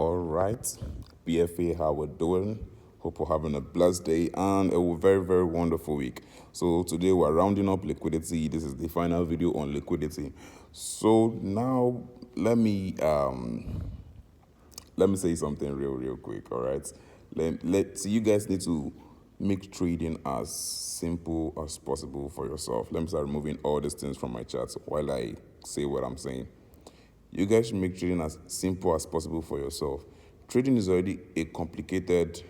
All right, BFA, how we're doing? Hope we're having a blessed day and a very, very wonderful week. So today we're rounding up liquidity. This is the final video on liquidity. So now let me say something real quick. All right, let's you guys need to make trading as simple as possible for yourself. Let me start removing all these things from my chat while I say what I'm saying. You guys should make trading as simple as possible for yourself. Trading is already a complicated,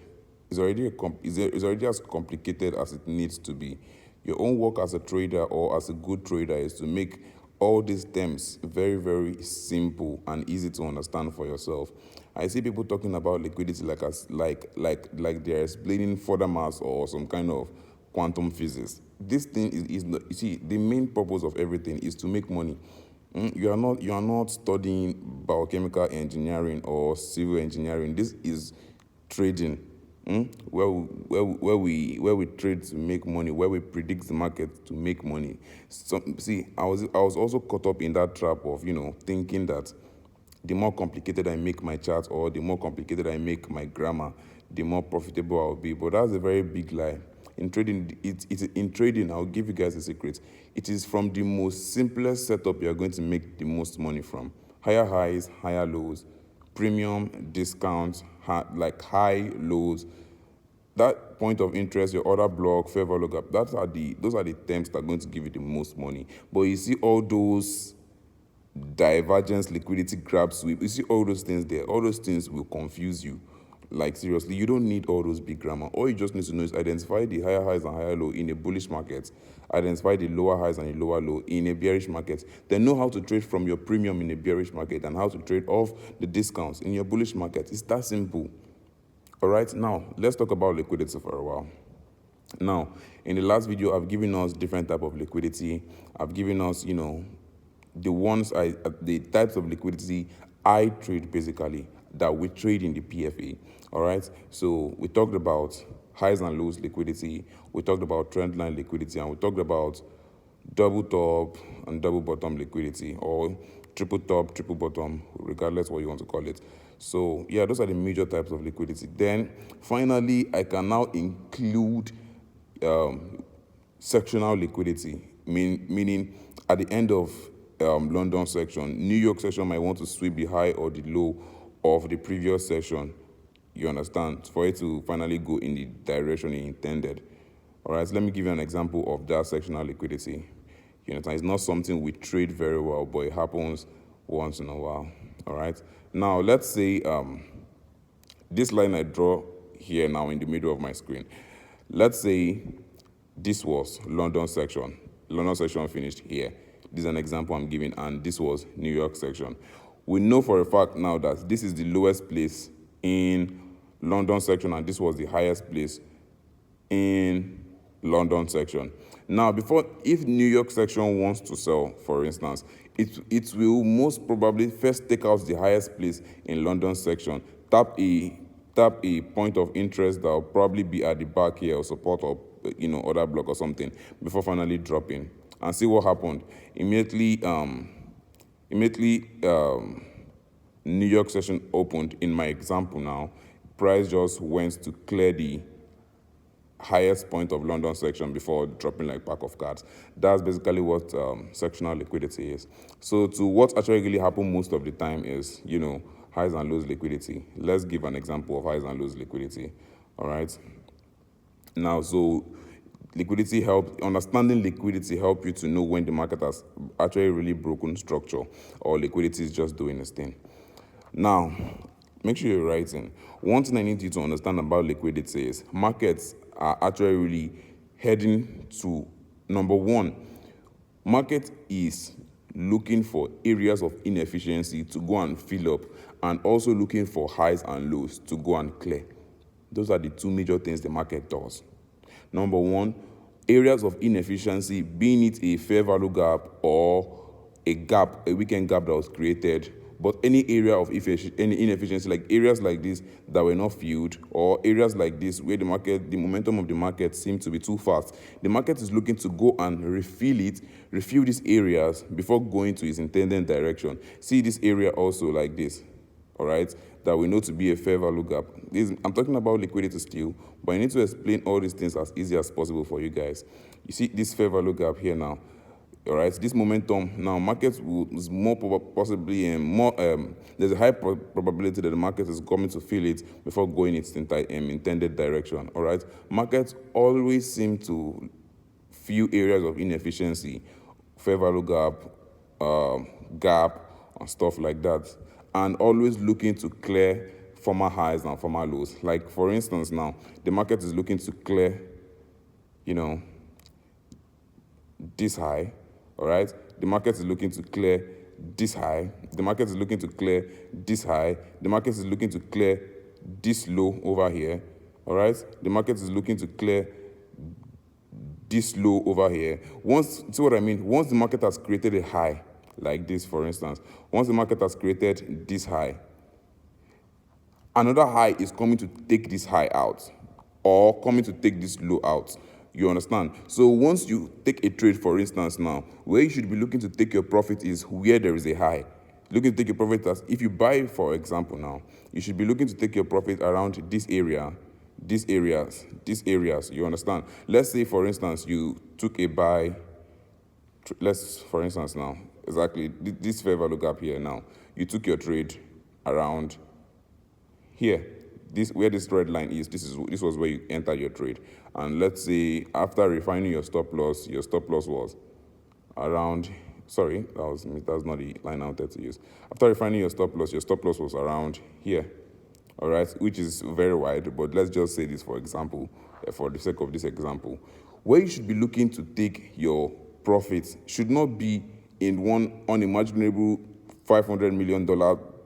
is already as complicated as it needs to be. Your own work as a trader or as a good trader is to make all these terms very, very simple and easy to understand for yourself. I see people talking about liquidity like they're explaining further maths or some kind of quantum physics. This thing is not, you see, the main purpose of everything is to make money. You are not studying biochemical engineering or civil engineering. This is trading, where we trade to make money, where we predict the market to make money. So see, I was also caught up in that trap of thinking that the more complicated I make my chart or the more complicated I make my grammar, the more profitable I'll be. But that's a very big lie. In trading, in trading, I'll give you guys a secret. It is from the most simplest setup you're going to make the most money from. Higher highs, higher lows, premium, discounts, high lows. That point of interest, your order block, fair value gap, those are the terms that are going to give you the most money. But you see all those divergence, liquidity, grab, sweep. You see all those things there. All those things will confuse you. Like seriously, you don't need all those big grammar. All you just need to know is identify the higher highs and higher low in a bullish market, identify the lower highs and the lower low in a bearish market. Then know how to trade from your premium in a bearish market and how to trade off the discounts in your bullish market. It's that simple. All right, now let's talk about liquidity for a while. Now, in the last video, I've given us different type of liquidity. I've given us, the types of liquidity I trade basically that we trade in the PFA. All right. So we talked about highs and lows liquidity. We talked about trend line liquidity, and we talked about double top and double bottom liquidity, or triple top, triple bottom, regardless what you want to call it. So yeah, those are the major types of liquidity. Then finally, I can now include sectional liquidity, meaning at the end of London section, New York section might want to sweep the high or the low of the previous session. You understand? For it to finally go in the direction it intended. All right, so let me give you an example of that sectional liquidity. You understand? It's not something we trade very well, but it happens once in a while. All right. Now let's say this line I draw here now in the middle of my screen. Let's say this was London section. London section finished here. This is an example I'm giving, and this was New York section. We know for a fact now that this is the lowest place in London section, and this was the highest place in London section. Now, if New York section wants to sell, for instance, it will most probably first take out the highest place in London section, tap a point of interest that will probably be at the back here or support or other block or something before finally dropping, and see what happened. Immediately, New York session opened. In my example now, price just went to clear the highest point of London section before dropping like pack of cards. That's basically what sectional liquidity is. So to what actually really happen most of the time is, highs and lows liquidity. Let's give an example of highs and lows liquidity. All right. Now, so understanding liquidity help you to know when the market has actually really broken structure or liquidity is just doing its thing. Now, make sure you're writing. One thing I need you to understand about liquidity is markets are actually really heading to, number one, market is looking for areas of inefficiency to go and fill up, and also looking for highs and lows to go and clear. Those are the two major things the market does. Number one, areas of inefficiency, being it a fair value gap or a weekend gap that was created, but any area of any inefficiency, like areas like this that were not filled, or areas like this where the momentum of the market seemed to be too fast, the market is looking to go and refill these areas before going to its intended direction. See this area also like this. All right, that we know to be a fair value gap. I'm talking about liquidity still, but I need to explain all these things as easy as possible for you guys. You see this fair value gap here now. All right, this momentum now, markets is more possibly more. There's a high probability that the market is coming to feel it before going its intended direction. All right, markets always seem to feel areas of inefficiency, fair value gap, and stuff like that, and always looking to clear former highs and former lows. Like for instance, now the market is looking to clear, this high. All right, the market is looking to clear this high. The market is looking to clear this high. The market is looking to clear this low over here. All right, the market is looking to clear this low over here. See what I mean? Once the market has created a high like this, for instance, once the market has created this high, another high is coming to take this high out or coming to take this low out. You understand? So once you take a trade, for instance, now, where you should be looking to take your profit is where there is a high. Looking to take your profit as, if you buy, for example, now, you should be looking to take your profit around this area, these areas, you understand? Let's say, for instance, you took a buy, for instance, now, exactly, this fair value gap here now, you took your trade around here. Where this red line is, this was where you entered your trade. And let's say after refining your stop loss was around, sorry, that's not the line I wanted to use. After refining your stop loss was around here, all right, which is very wide, but let's just say this for example, for the sake of this example. Where you should be looking to take your profits should not be in one unimaginable $500 million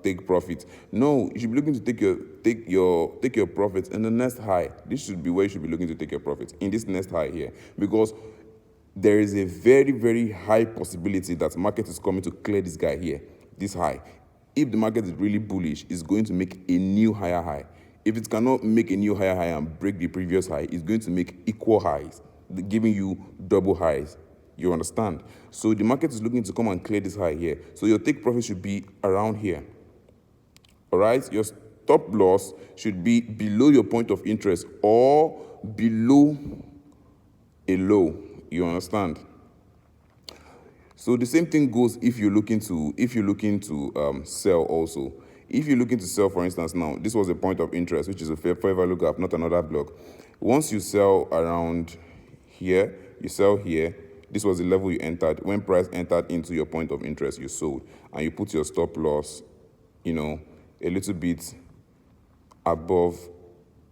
take profit. No, you should be looking to take your profits in the next high. This should be where you should be looking to take your profits, in this next high here, because there is a very, very high possibility that the market is coming to clear this guy here, this high. If the market is really bullish, it's going to make a new higher high. If it cannot make a new higher high and break the previous high, it's going to make equal highs, giving you double highs. You understand? So the market is looking to come and clear this high here. So your take profit should be around here. All right, your stop loss should be below your point of interest or below a low. You understand? So the same thing goes if you're looking to sell also. If you're looking to sell, for instance, now this was a point of interest, which is a fair value gap, not another block. Once you sell around here, you sell here. This was the level you entered. When price entered into your point of interest, you sold, and you put your stop loss, a little bit above,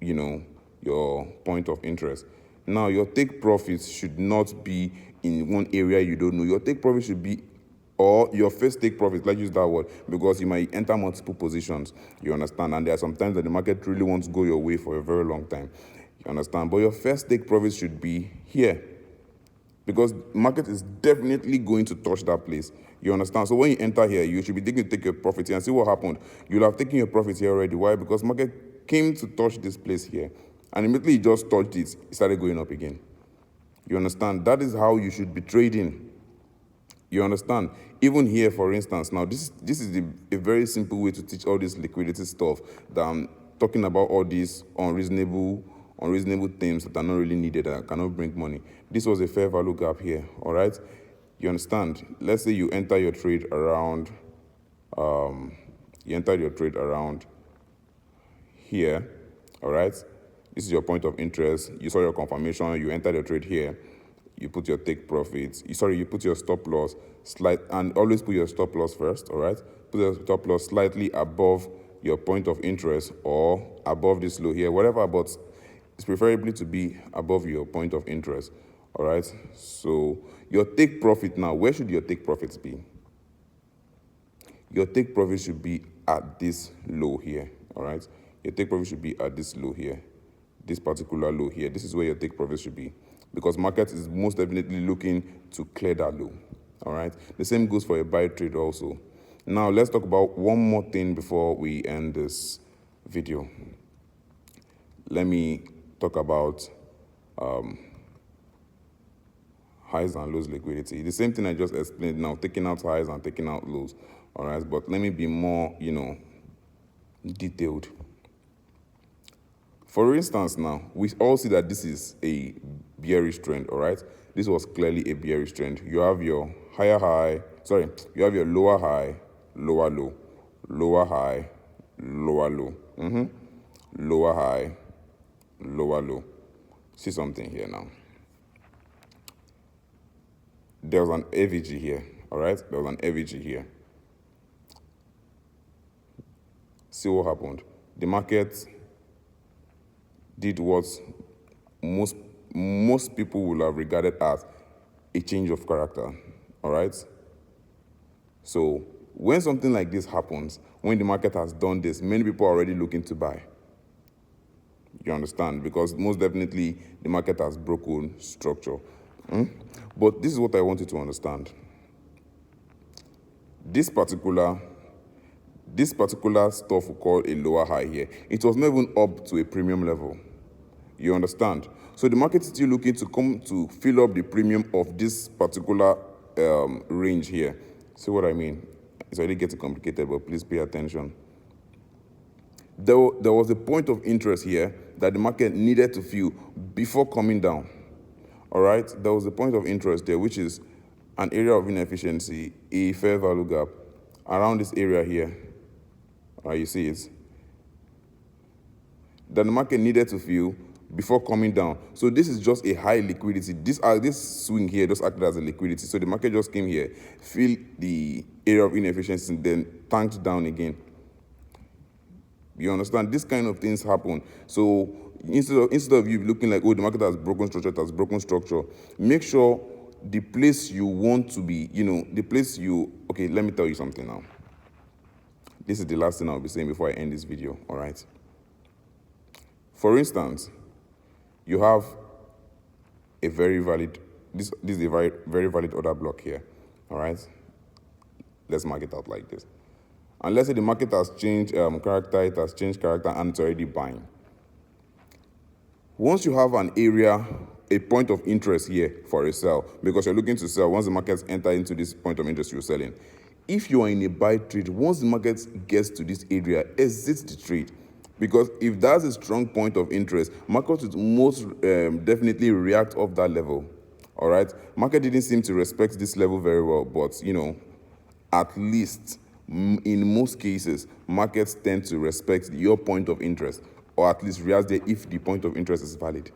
your point of interest. Now, your take profits should not be in one area you don't know. Your take profit should be, or your first take profit, let's use that word, because you might enter multiple positions, you understand? And there are some times that the market really wants to go your way for a very long time, you understand? But your first take profit should be here, because market is definitely going to touch that place. You understand? So when you enter here, you should be taking to take your profit here and see what happened. You'll have taken your profit here already. Why? Because market came to touch this place here, and immediately it just touched it started going up again. You understand? That is how you should be trading. You understand? Even here, for instance, now this is a very simple way to teach all this liquidity stuff that I'm talking about, all these unreasonable things that are not really needed, that cannot bring money. This was a fair value gap here, all right? You understand? Let's say you enter your trade around, here, all right? This is your point of interest. You saw your confirmation. You entered your trade here. You put your take profits. You put your stop loss and always put your stop loss first, all right? Put your stop loss slightly above your point of interest or above this low here, whatever, but it's preferably to be above your point of interest, all right? So your take profit now, where should your take profits be? Your take profit should be at this low here, all right? Your take profit should be at this low here, this particular low here. This is where your take profit should be, because market is most definitely looking to clear that low, all right? The same goes for a buy trade also. Now, let's talk about one more thing before we end this video. Let me talk about highs and lows liquidity. The same thing I just explained now, taking out highs and taking out lows, all right? But let me be more, detailed. For instance, now we all see that this is a bearish trend. All right, this was clearly a bearish trend. You have your higher high, you have your lower high, lower low, lower high, lower low, lower high, lower low. See something here now. There was an AVG here. All right, there was an AVG here. See what happened. The market did what most people will have regarded as a change of character. All right. So when something like this happens, when the market has done this, many people are already looking to buy. You understand? Because most definitely the market has broken structure. But this is what I want you to understand. This particular stuff we call a lower high here, it was not even up to a premium level. You understand? So the market is still looking to come to fill up the premium of this particular range here. See what I mean? It's already getting complicated, but please pay attention. There was a point of interest here that the market needed to fill before coming down. All right? There was a point of interest there, which is an area of inefficiency, a fair value gap, around this area here. You see it? That the market needed to fill before coming down. So this is just a high liquidity. This swing here just acted as a liquidity. So the market just came here, filled the area of inefficiency, and then tanked down again. You understand? This kind of things happen. So instead of you looking like, oh, the market has broken structure, make sure the place you want to be, okay, let me tell you something now. This is the last thing I'll be saying before I end this video, all right? For instance, you have a very valid, this is a very, very valid order block here, all right? Let's mark it out like this. And let's say the market has changed character, it has changed character, and it's already buying. Once you have an area, a point of interest here for a sell, because you're looking to sell, once the markets enter into this point of interest, you're selling. If you are in a buy trade, once the market gets to this area, exit the trade. Because if that's a strong point of interest, market would most definitely react off that level. All right? Market didn't seem to respect this level very well, but, at least in most cases, markets tend to respect your point of interest, or at least react there if the point of interest is valid.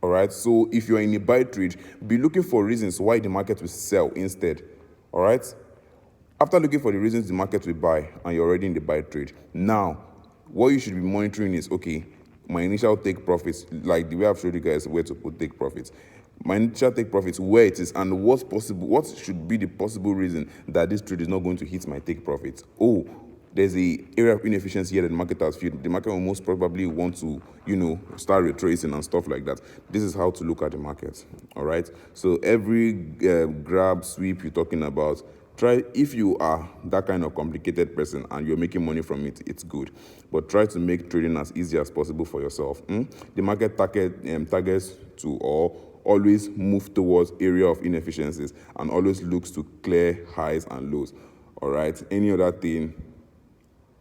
All right? So if you're in a buy trade, be looking for reasons why the market will sell instead. All right? After looking for the reasons the market will buy, and you're already in the buy trade, now, what you should be monitoring is, okay, my initial take profits, like the way I've showed you guys where to put take profits. My initial take profits, where it is, and what should be the possible reason that this trade is not going to hit my take profits. Oh, there's a area of inefficiency here that the market has filled. The market will most probably want to, start retracing and stuff like that. This is how to look at the market, all right? So every grab, sweep you're talking about, try, if you are that kind of complicated person and you're making money from it, it's good. But try to make trading as easy as possible for yourself. The market targets to always move towards area of inefficiencies and always looks to clear highs and lows. All right? Any other thing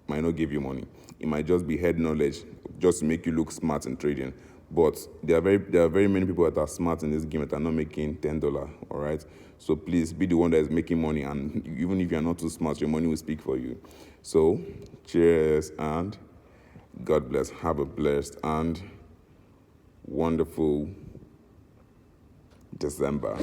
might not give you money. It might just be head knowledge, just to make you look smart in trading. But there are very many people that are smart in this game that are not making $10. All right? So please be the one that is making money, and even if you're not too smart, your money will speak for you. So cheers and God bless. Have a blessed and wonderful December.